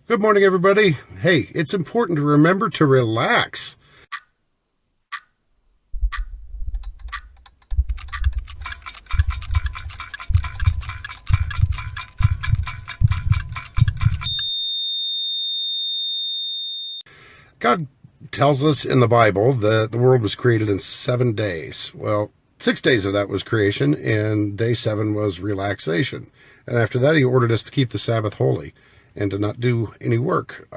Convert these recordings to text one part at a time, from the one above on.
Good morning, everybody. Hey, it's important to remember to relax. God tells us in the Bible that the world was created in 7 days. Well, 6 days of that was creation, and day 7 was relaxation. And after that, he ordered us to keep the Sabbath holy and to not do any work.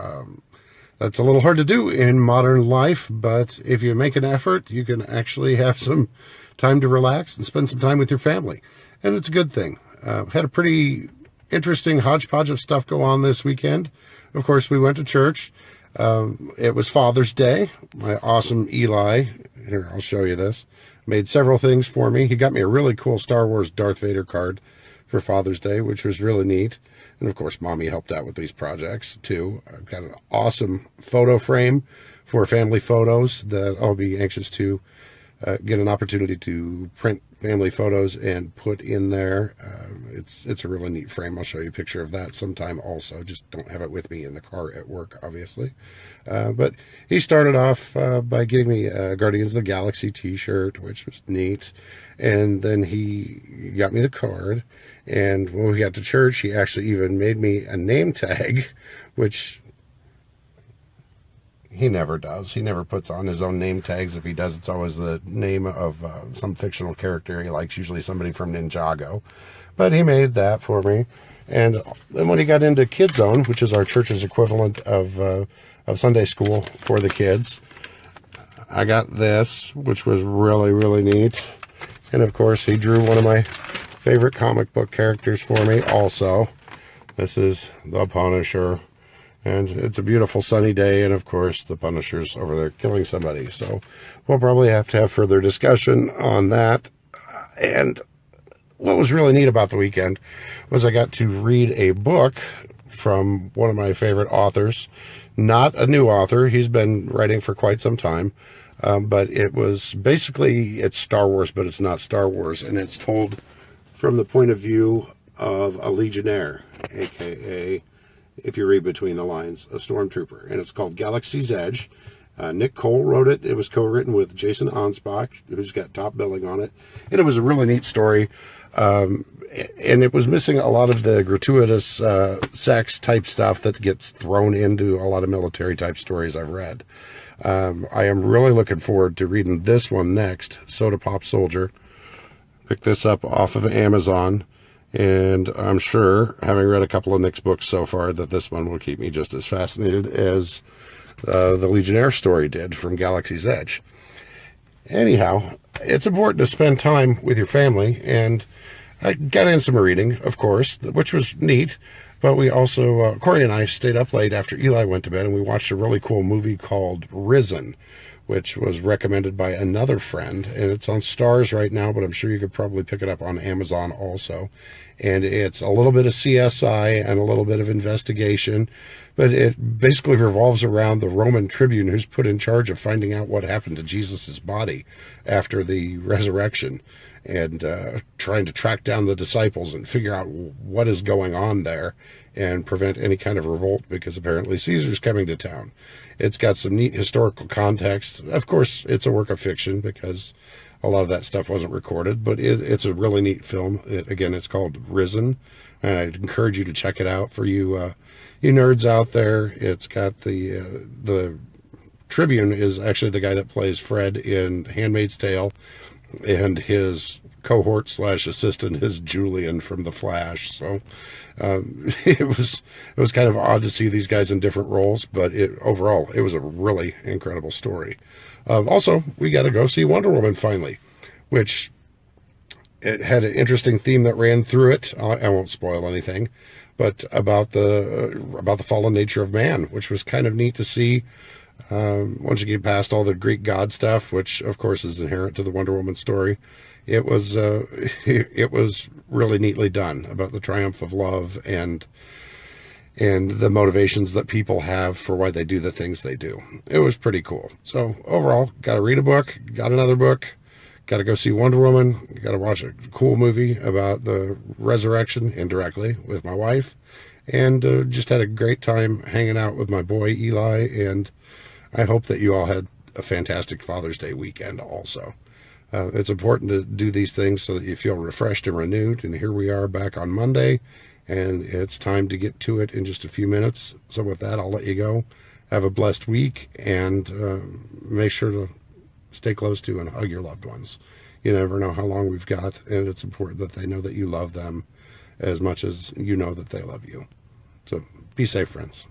That's a little hard to do in modern life, but if you make an effort, you can actually have some time to relax and spend some time with your family. And it's a good thing. Had a pretty interesting hodgepodge of stuff go on this weekend. Of course, we went to church. It was Father's Day. My awesome Eli, here, I'll show you this, made several things for me. He got me a really cool Star Wars Darth Vader card for Father's Day, which was really neat. And of course, Mommy helped out with these projects too. I've got an awesome photo frame for family photos that I'll be anxious to get an opportunity to print family photos and put in there. It's a really neat frame. I'll show you a picture of that sometime also. Just don't have it with me in the car at work, obviously. But he started off by getting me a Guardians of the Galaxy t-shirt, which was neat. And then he got me the card. And when we got to church, he actually even made me a name tag, which he never does. He never puts on his own name tags. If he does, it's always the name of some fictional character he likes, usually somebody from Ninjago. But he made that for me. And then when he got into Kids Zone, which is our church's equivalent of Sunday school for the kids, I got this, which was really, really neat. And of course, he drew one of my favorite comic book characters for me also. This is the Punisher. And it's a beautiful sunny day, and of course, the Punisher's over there killing somebody. So we'll probably have to have further discussion on that. And what was really neat about the weekend was I got to read a book from one of my favorite authors. Not a new author. He's been writing for quite some time. But it was basically, it's Star Wars, but it's not Star Wars. And it's told from the point of view of a Legionnaire, a.k.a., if you read between the lines, a stormtrooper. And it's called Galaxy's Edge. Nick Cole wrote it. It was co-written with Jason Anspach, who's got top billing on it. And it was a really neat story. And it was missing a lot of the gratuitous sex type stuff that gets thrown into a lot of military type stories I've read. I am really looking forward to reading this one next, Soda Pop Soldier. Picked this up off of Amazon. And I'm sure, having read a couple of Nick's books so far, that this one will keep me just as fascinated as the Legionnaire story did from Galaxy's Edge. Anyhow, it's important to spend time with your family, and I got in some reading, of course, which was neat, but we also, Corey and I stayed up late after Eli went to bed, and we watched a really cool movie called Risen, which was recommended by another friend, and it's on Stars right now, but I'm sure you could probably pick it up on Amazon also. And it's a little bit of CSI and a little bit of investigation, but it basically revolves around the Roman tribune who's put in charge of finding out what happened to Jesus's body after the resurrection, and trying to track down the disciples and figure out what is going on there and prevent any kind of revolt, because apparently Caesar's coming to town. It's got some neat historical context. Of course, it's a work of fiction because a lot of that stuff wasn't recorded, but it's a really neat film. Again, it's called Risen, and I'd encourage you to check it out for you you nerds out there. It's got the Tribune is actually the guy that plays Fred in Handmaid's Tale, and his cohort / assistant is Julian from The Flash. So it was kind of odd to see these guys in different roles, but overall it was a really incredible story. Also, we got to go see Wonder Woman finally, which it had an interesting theme that ran through it. I won't spoil anything, but about the fallen nature of man, which was kind of neat to see. Once you get past all the Greek god stuff, which of course is inherent to the Wonder Woman story, it was really neatly done about the triumph of love and the motivations that people have for why they do the things they do. It was pretty cool. So overall, got to read a book, got another book, got to go see Wonder Woman, got to watch a cool movie about the resurrection indirectly with my wife, and just had a great time hanging out with my boy Eli, and I hope that you all had a fantastic Father's Day weekend also. It's important to do these things so that you feel refreshed and renewed, and here we are back on Monday, and it's time to get to it in just a few minutes. So with that, I'll let you go. Have a blessed week, and make sure to stay close to and hug your loved ones. You never know how long we've got, and it's important that they know that you love them as much as you know that they love you. So be safe, friends.